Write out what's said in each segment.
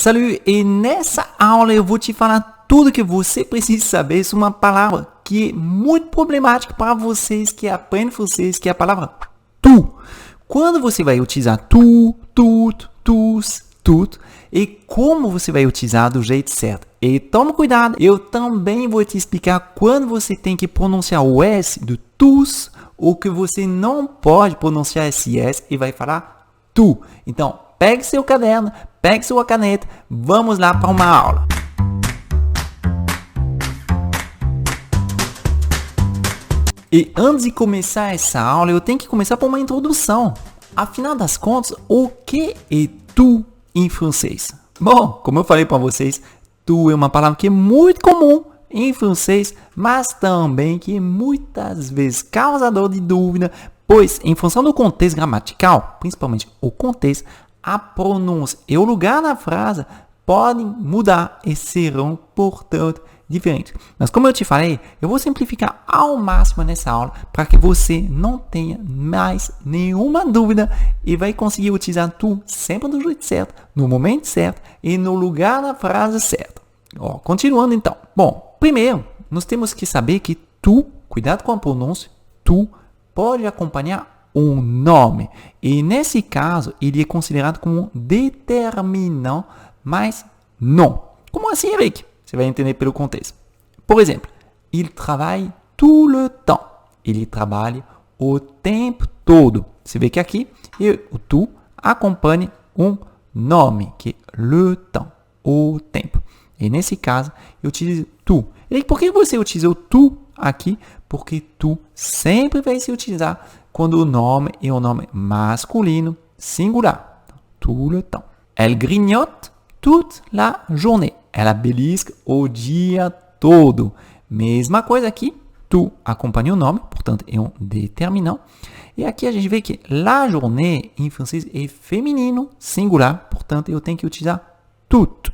Salut! E nessa aula eu vou te falar tudo que você precisa saber sobre uma palavra que é muito problemática para vocês que aprendem francês, que é a palavra tu. Quando você vai utilizar tu, tut, tus, tut, e como você vai utilizar do jeito certo. E toma cuidado, eu também vou te explicar quando você tem que pronunciar o S do tus, ou que você não pode pronunciar esse S e vai falar tu. Então, pegue seu caderno, pegue sua caneta, vamos lá para uma aula. E antes de começar essa aula, eu tenho que começar por uma introdução. Afinal das contas, o que é tu em francês? Bom, como eu falei para vocês, tu é uma palavra que é muito comum em francês, mas também que muitas vezes causador de dúvida, pois em função do contexto gramatical, principalmente o contexto, a pronúncia e o lugar na frase podem mudar e serão, portanto, diferentes. Mas como eu te falei, eu vou simplificar ao máximo nessa aula para que você não tenha mais nenhuma dúvida e vai conseguir utilizar tu sempre do jeito certo, no momento certo e no lugar na frase certa. Continuando então. Bom, primeiro, nós temos que saber que tu, cuidado com a pronúncia, tu pode acompanhar um nome. E nesse caso, ele é considerado como um determinant, mas não. Como assim, Eric? Você vai entender pelo contexto. Por exemplo, il travaille tout le temps. Ele trabalha o tempo todo. Você vê que aqui o tu acompanha um nome, que é le temps, o tempo. E nesse caso, eu utilizo tu. E por que você utiliza o tu aqui? Porque tu sempre vai se utilizar quando o nome é um nome masculino singular. Tout le temps. Elle grignote toute la journée. Ela belisca o dia todo. Mesma coisa aqui. Tu acompanha o nome, portanto, é um determinant. E aqui a gente vê que la journée, em francês, é feminino singular. Portanto, eu tenho que utilizar toute.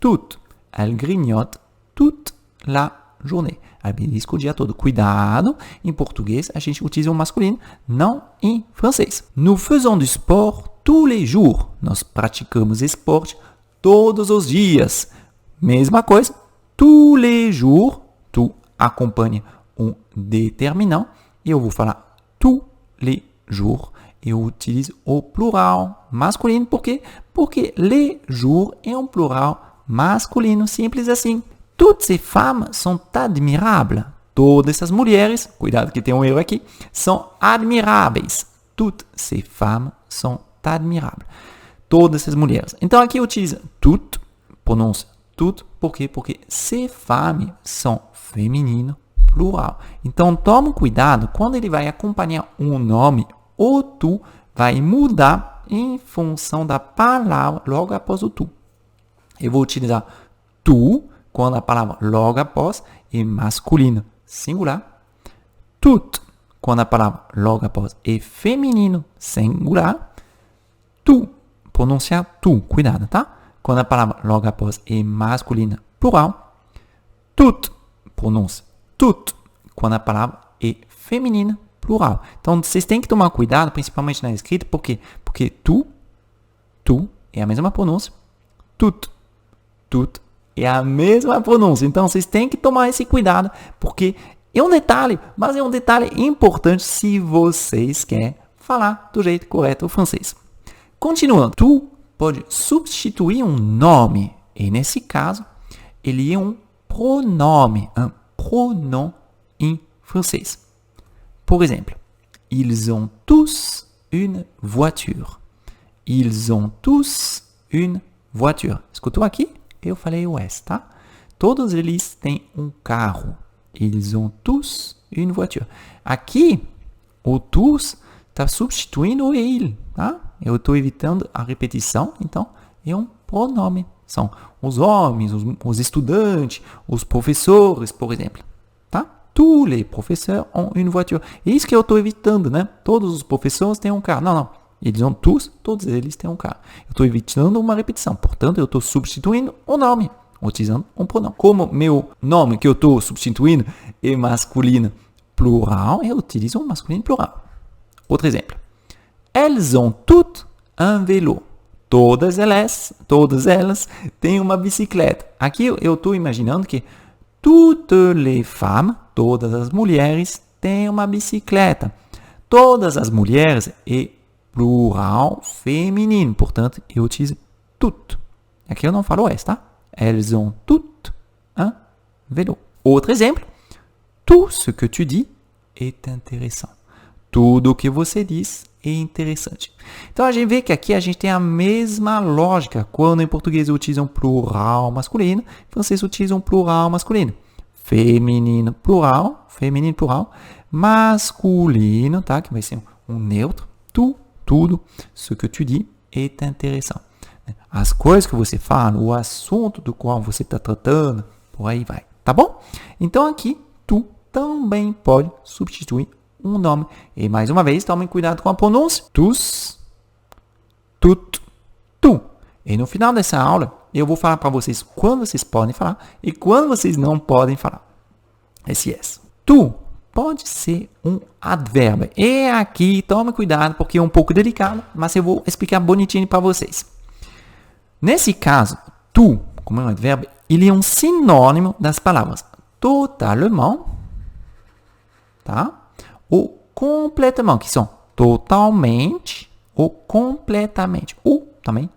Toute. Elle grignote toute la journée. Ela belisca o dia todo. Cuidado, em português a gente utiliza o masculino, não em francês. Nous faisons du sport tous les jours. Nós praticamos esporte todos os dias. Mesma coisa, tous les jours. Tu acompanha um determinant. E eu vou falar tous les jours. Eu utilizo o plural masculino. Por quê? Porque les jours é um plural masculino. Simples assim. Toutes ces femmes sont admirables. Todas essas mulheres, cuidado que tem um erro aqui, são admiráveis. Toutes ces femmes sont admirables. Todas essas mulheres. Então aqui utiliza toutes, pronúncia toutes, por quê? Porque ces femmes são feminino, plural. Então toma cuidado, quando ele vai acompanhar um nome, o tu vai mudar em função da palavra logo após o tu. Eu vou utilizar tu, quando a palavra logo após é masculino singular. Tout, quando a palavra logo após é feminino singular. Tu, pronunciar tu, cuidado, tá? Quando a palavra logo após é masculina plural. Tout, pronúncia tout, quando a palavra é feminina plural. Então vocês têm que tomar cuidado, principalmente na escrita, por quê? Porque tu é a mesma pronúncia. Tout é a mesma pronúncia. Então, vocês têm que tomar esse cuidado, porque é um detalhe, mas é um detalhe importante se vocês querem falar do jeito correto o francês. Continuando, tu pode substituir um nome, e nesse caso, ele é um pronome, um pronom em francês. Por exemplo, ils ont tous une voiture. Ils ont tous une voiture. Escutou aqui? Eu falei o S, tá? Todos eles têm um carro. Ils ont tous une voiture. Aqui, o tous está substituindo o il, tá? Eu estou evitando a repetição, então é um pronome. São os homens, os estudantes, os professores, por exemplo, tá? Tous les professeurs ont une voiture. É isso que eu estou evitando, né? Todos os professores têm um carro. Não. Eles ont tous, todos eles têm um carro. Eu estou evitando uma repetição. Portanto, eu estou substituindo o nome, utilizando um pronome. Como meu nome que eu estou substituindo é masculino plural, eu utilizo um masculino plural. Outro exemplo. Elles ont toutes un vélo. todas elas têm uma bicicleta. Aqui eu estou imaginando que toutes les femmes, todas as mulheres, têm uma bicicleta. Todas as mulheres é plural feminino, portanto, eu utilizo toutes. Aqui eu não falo essa, tá? Elles ont toutes un vélo. Outro exemplo. Tout ce que tu dis est intéressant. Tudo o que você diz é interessante. Então, a gente vê que aqui a gente tem a mesma lógica. Quando em português utilizam plural masculino, em francês utilizam plural masculino. Feminino, plural, masculino, tá? Que vai ser um neutro. Tudo, ce que tu dis est intéressant. As coisas que você fala, o assunto do qual você está tratando, por aí vai, tá bom? Então aqui, tu também pode substituir um nome. E mais uma vez, tomem cuidado com a pronúncia. Tous, tut, tu. E no final dessa aula, eu vou falar para vocês quando vocês podem falar e quando vocês não podem falar. Esse yes. Tu pode ser um advérbio. E aqui, tome cuidado, porque é um pouco delicado, mas eu vou explicar bonitinho para vocês. Nesse caso, tu, como é um advérbio, ele é um sinônimo das palavras totalement, tá? Ou completamente, que são totalmente ou completamente. Ou também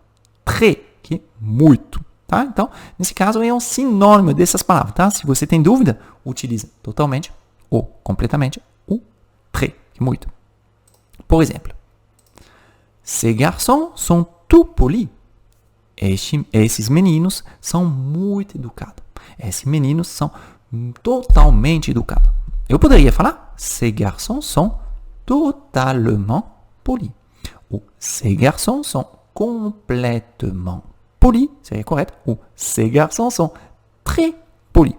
très, que é muito, tá? Então, nesse caso, é um sinônimo dessas palavras, tá? Se você tem dúvida, utiliza totalmente ou completamente ou très, que é muito. Por exemplo, ces garçons sont tout polis. Esses meninos são muito educados. Esses meninos são totalmente educados. Eu poderia falar, ces garçons sont totalement polis. Ou ces garçons sont complètement polis. Seria correto. Ou ces garçons sont très polis.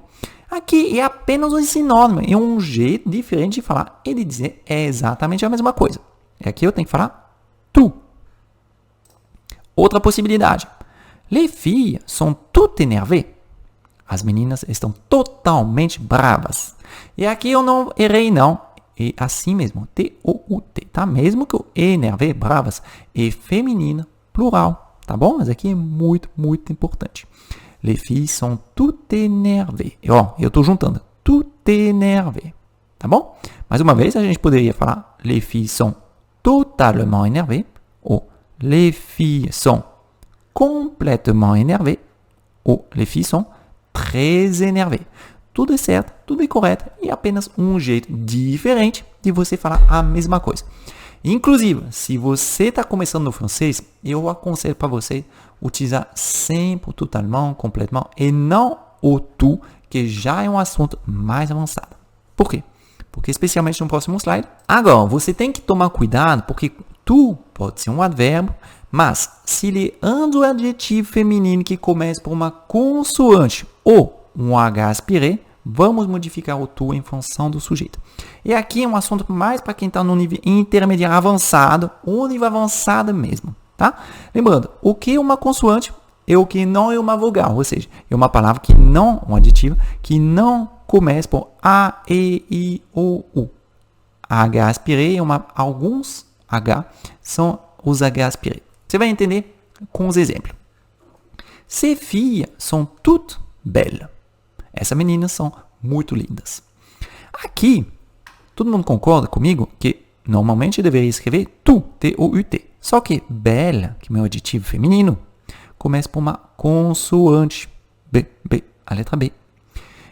Aqui é apenas um sinônimo. É um jeito diferente de falar e de dizer exatamente a mesma coisa. E aqui eu tenho que falar tu. Outra possibilidade. Les filles sont toutes énervées. As meninas estão totalmente bravas. E aqui eu não errei, não. É assim mesmo. T-O-U-T. Tá? Mesmo que o énervé, bravas, é feminina, plural. Tá bom? Mas aqui é muito, muito importante. Les filles sont toutes énervées. E, ó, eu estou juntando. Toutes énervées. Tá bom? Mais uma vez, a gente poderia falar les filles sont totalement énervées. Ou les filles sont complètement énervées, ou les filles sont très énervées. Tudo é certo, tudo é correto e apenas um jeito diferente de você falar a mesma coisa. Inclusive, se você está começando no francês, eu aconselho para você utilizar sempre o totalement, complètement e não o tout, que já é um assunto mais avançado. Por quê? Porque especialmente no próximo slide. Agora, você tem que tomar cuidado, porque tu pode ser um advérbio, mas se ele anda o adjetivo feminino que começa por uma consoante ou um H aspiré, vamos modificar o tu em função do sujeito. E aqui é um assunto mais para quem está no nível intermediário avançado, ou nível avançado mesmo, tá? Lembrando, o que é uma consoante é o que não é uma vogal, ou seja, é uma palavra que não, um adjetivo que não começa por A, E, I, O, U. H aspiré alguns H são os H aspiré. Você vai entender com os exemplos. Ces filles sont toutes belles. Essas meninas são muito lindas. Aqui, todo mundo concorda comigo que normalmente eu deveria escrever tu, T-O-U-T. Só que belle, que é meu adjetivo feminino, começa por uma consoante. B, a letra B.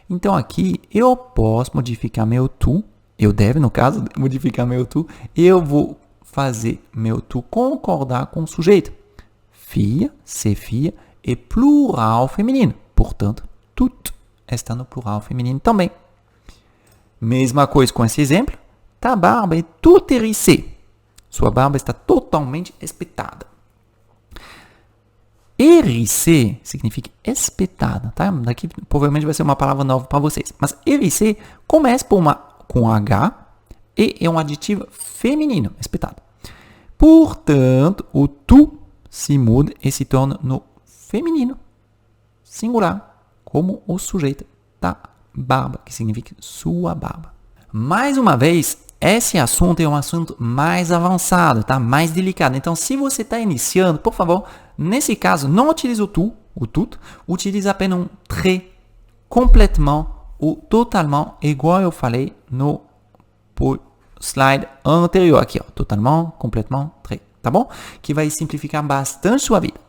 Então aqui eu posso modificar meu tu. Eu devo, no caso, modificar meu tu. Eu vou fazer meu tu concordar com o sujeito. Filha, c'est filha, é plural feminino. Portanto, tout está no plural feminino também. Mesma coisa com esse exemplo. Ta barbe est toute hérissée. Sua barba está totalmente espetada. Hérissée significa espetada, tá? Daqui provavelmente vai ser uma palavra nova para vocês. Mas hérissée começa com H e é um adjetivo feminino, espetado. Portanto, o tu se muda e se torna no feminino, singular, como o sujeito da barba, que significa sua barba. Mais uma vez, esse assunto é um assunto mais avançado, tá? Mais delicado. Então, se você está iniciando, por favor, nesse caso, não utilize o tu, o tout, utilize apenas um très, complètement ou totalement, igual eu falei no slide anterior aqui, ó. Totalement, complètement, très, tá bom? Que vai simplificar bastante sua vida.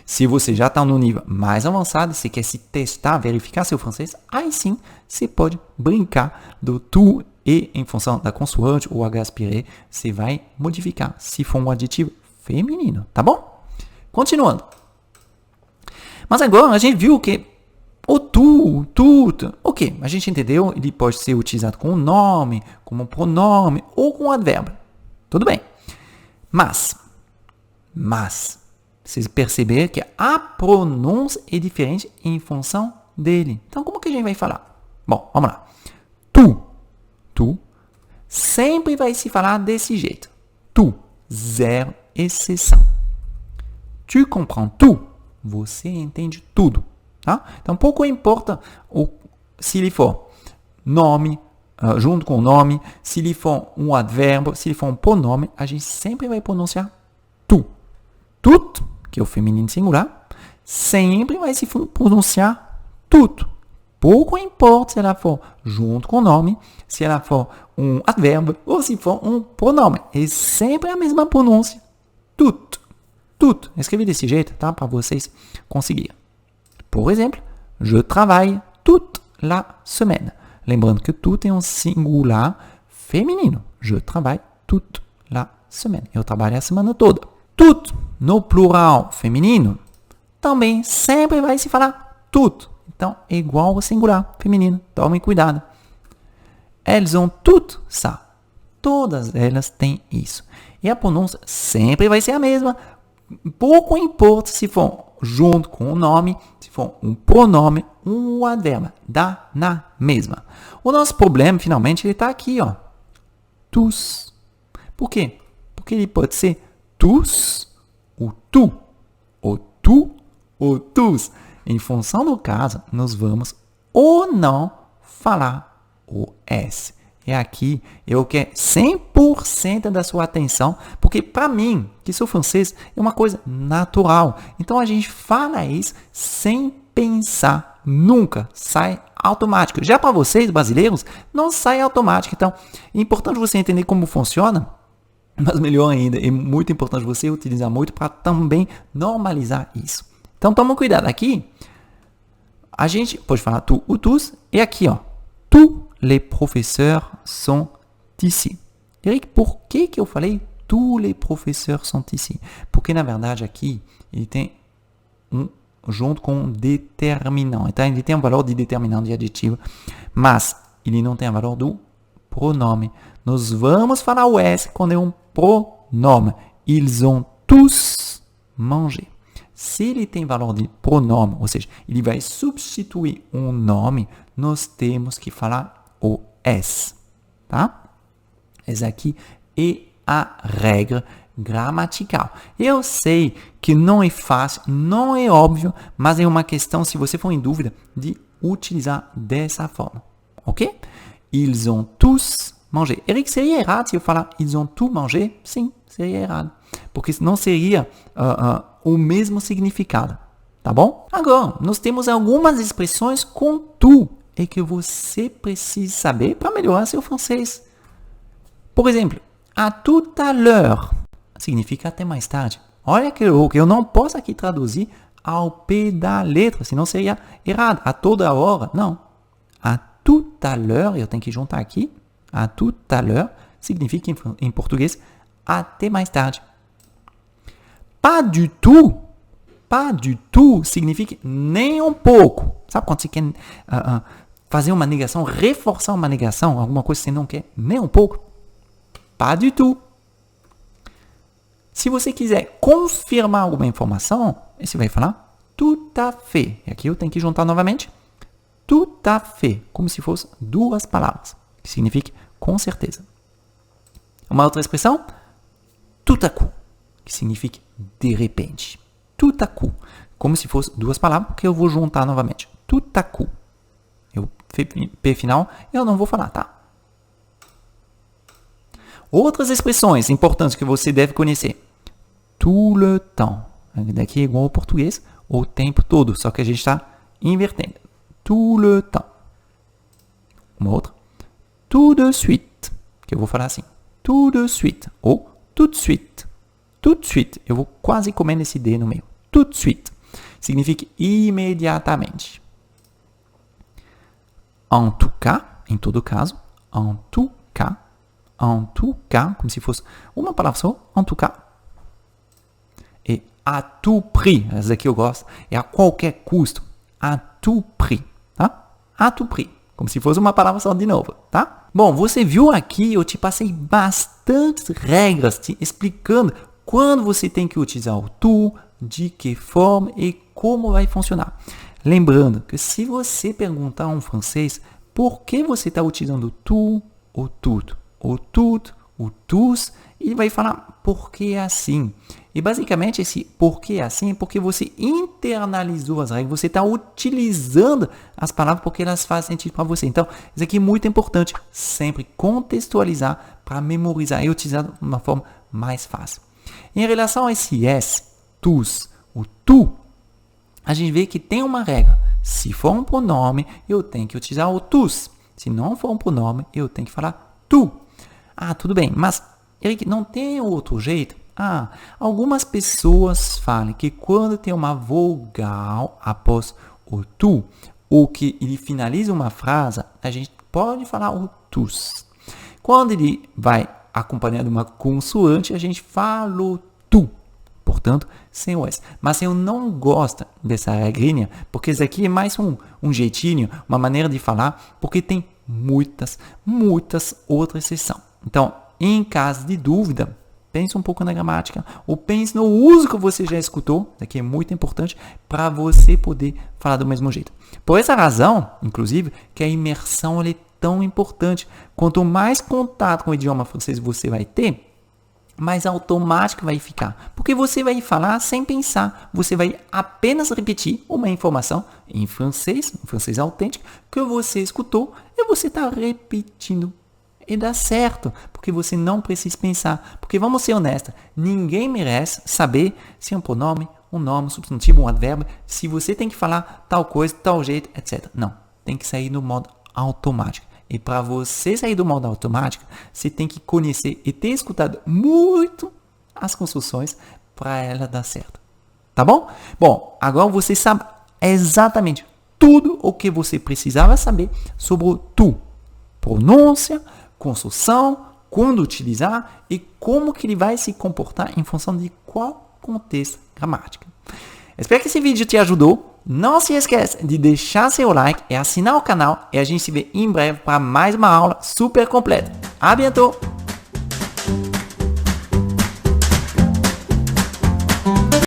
Se você já está no nível mais avançado, você quer se testar, verificar seu francês, aí sim, você pode brincar do tu e em função da consoante ou H aspiré, você vai modificar se for um adjetivo feminino, tá bom? Continuando. Mas agora a gente viu que o tu, o tout, ok, a gente entendeu, ele pode ser utilizado com um nome, como um pronome ou com um advérbio. Tudo bem. Mas, vocês perceberam que a pronúncia é diferente em função dele. Então, como que a gente vai falar? Bom, vamos lá. Tu, sempre vai se falar desse jeito. Tu, zero exceção. Tu comprends tout. Você entende tudo. Tá? Então, pouco importa se ele for nome, junto com o nome, se ele for um advérbio, se ele for um pronome, a gente sempre vai pronunciar tu. Tout, que é o feminino singular, sempre vai se pronunciar tudo. Pouco importa se ela for junto com o nome, se ela for um advérbio ou se for um pronome. É sempre a mesma pronúncia. Tudo. Escrevi desse jeito, tá? Para vocês conseguirem. Por exemplo, je travaille toute la semaine. Lembrando que tout é um singular feminino. Je travaille toute la semaine. Eu trabalho a semana toda. Tout, no plural feminino, também sempre vai se falar tudo. Então, é igual ao singular feminino. Tomem cuidado. Elles ont toutes ça. Todas elas têm isso. E a pronúncia sempre vai ser a mesma. Pouco importa se for junto com o nome, se for um pronome, um advérbio. Dá na mesma. O nosso problema, finalmente, ele está aqui, ó. Tous. Por quê? Porque ele pode ser tous, ou tu, ou tous. Em função do caso, nós vamos ou não falar o S. E aqui eu quero 100% da sua atenção, porque para mim, que sou francês, é uma coisa natural. Então a gente fala isso sem pensar, nunca sai automático. Já para vocês, brasileiros, não sai automático. Então é importante você entender como funciona, mas melhor ainda, é muito importante você utilizar muito para também normalizar isso. Então toma cuidado aqui. A gente pode falar tu ou tous, e aqui, ó, tous les professeurs sont ici. Eric, por que eu falei tous les professeurs sont ici? Porque, na verdade, aqui, ele tem junto com um determinant. Então, ele tem um valor de determinant de adjetivo, mas ele não tem o valor do pronome. Nós vamos falar o S quando é um pronome. Ils ont tous mangé. Se ele tem valor de pronome, ou seja, ele vai substituir um nome, nós temos que falar o S, tá? Essa aqui é a regra gramatical. Eu sei que não é fácil, não é óbvio, mas é uma questão, se você for em dúvida, de utilizar dessa forma, ok? Ils ont tous mangé. Eric, seria errado se eu falar ils ont tous mangé? Sim, seria errado, porque não seria o mesmo significado, tá bom? Agora, nós temos algumas expressões com tu e que você precisa saber para melhorar seu francês. Por exemplo, à tout à l'heure significa até mais tarde. Olha que louco, eu não posso aqui traduzir ao pé da letra, senão seria errado. A toda hora, não. À tout à l'heure, eu tenho que juntar aqui. À tout à l'heure significa em português até mais tarde. Pas du tout significa nem um pouco. Sabe quando você quer fazer uma negação, reforçar uma negação, alguma coisa que você não quer nem um pouco? Pas du tout. Se você quiser confirmar alguma informação, você vai falar tout à fait. E aqui eu tenho que juntar novamente. Tout à fait. Como se fossem duas palavras. Que significa com certeza. Uma outra expressão? Tout à coup. Que significa de repente. Tout à coup. Como se fossem duas palavras que eu vou juntar novamente. Tout à coup. P final eu não vou falar, tá? Outras expressões importantes que você deve conhecer. Tout le temps. Daqui é igual ao português, o tempo todo, só que a gente está invertendo. Tout le temps. Uma outra. Tout de suite, que eu vou falar assim. Tout de suite, ou tout de suite. Tout de suite, eu vou quase comendo esse D no meio. Tout de suite, significa imediatamente. En tout cas, em todo caso. En tout cas, como se fosse uma palavra só. En tout cas. E à tout prix, essa daqui eu gosto, é a qualquer custo. À tout prix, tá? À tout prix, como se fosse uma palavra só de novo, tá? Bom, você viu aqui, eu te passei bastantes regras te explicando quando você tem que utilizar o tu, de que forma e como vai funcionar. Lembrando que se você perguntar a um francês por que você está utilizando o tu, o tudo, o tudo, o tus, ele vai falar por que é assim. E basicamente esse por que é assim é porque você internalizou as regras, você está utilizando as palavras porque elas fazem sentido para você. Então, isso aqui é muito importante, sempre contextualizar para memorizar e utilizar de uma forma mais fácil. Em relação a esse S, tus, o tu, a gente vê que tem uma regra. Se for um pronome, eu tenho que utilizar o tus. Se não for um pronome, eu tenho que falar tu. Ah, tudo bem, mas Eric, não tem outro jeito? Ah, algumas pessoas falam que quando tem uma vogal após o tu, ou que ele finaliza uma frase, a gente pode falar o tus. Quando ele vai acompanhado de uma consoante, a gente fala o tu. Portanto, sem o S. Mas eu não gosto dessa regrinha, porque isso aqui é mais um jeitinho, uma maneira de falar, porque tem muitas outras exceções. Então, em caso de dúvida, pense um pouco na gramática, ou pense no uso que você já escutou, isso aqui é muito importante, para você poder falar do mesmo jeito. Por essa razão, inclusive, que a imersão é tão importante. Quanto mais contato com o idioma francês você vai ter, mais automático vai ficar. Porque você vai falar sem pensar. Você vai apenas repetir uma informação em francês, um francês autêntico, que você escutou e você está repetindo. E dá certo, porque você não precisa pensar. Porque vamos ser honestos, ninguém merece saber se é um pronome, um nome, um substantivo, um advérbio, se você tem que falar tal coisa, tal jeito, etc. Não, tem que sair no modo automático. E para você sair do modo automático, você tem que conhecer e ter escutado muito as construções para ela dar certo. Tá bom? Bom, agora você sabe exatamente tudo o que você precisava saber sobre o tu. Pronúncia, construção, quando utilizar e como que ele vai se comportar em função de qual contexto gramático. Espero que esse vídeo te ajudou. Não se esqueça de deixar seu like e assinar o canal e a gente se vê em breve para mais uma aula super completa. A bientôt!